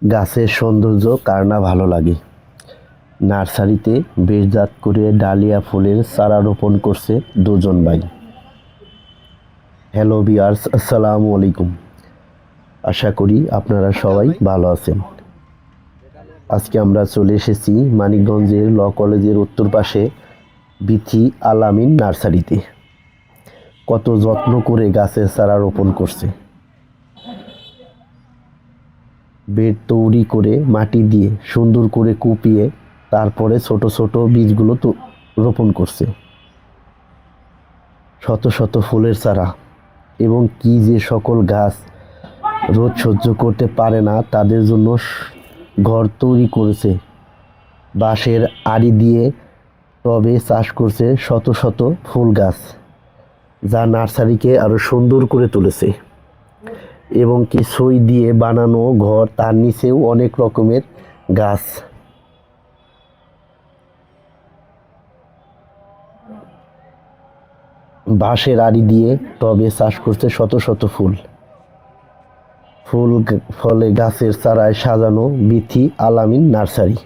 গাছের সৌন্দর্য কার না ভালো লাগে। নার্সারিতে বেশজাত করে ডালিয়া ফুলের চারা রোপণ করছে দুজন ভাই। হ্যালো ভিউয়ার্স, আসসালামু আলাইকুম। আশা করি আপনারা সবাই ভালো আছেন। আজকে আমরা চলে এসেছি মানিকগঞ্জের ল কলেজের উত্তর পাশে বিথি আল আমিন নার্সারিতে। কত যত্ন করে গাছের চারা রোপণ করছে। বেড তৈরি করে মাটি দিয়ে সুন্দর করে কুপিয়ে তারপরে ছোট ছোট বীজগুলো তো রোপণ করছে। শত শত ফুলের চারা এবং কি যে সকল গাছ রোদ সহ্য করতে পারে না তাদের জন্য ঘর তৈরি করেছে। বাঁশের আড়ি দিয়ে টবে চাষ করছে শত শত ফুল গাছ, যা নার্সারিকে আরো সুন্দর করে তুলেছে। এবং কি সই দিয়ে বানানো ঘর, তার নিচেও অনেক রকমের গাছ। বাঁশের আড়ি দিয়ে টবে চাষ করছে শত শত ফুল ফলে গাছের চারায় সাজানো বিথি আল আমিন নার্সারি।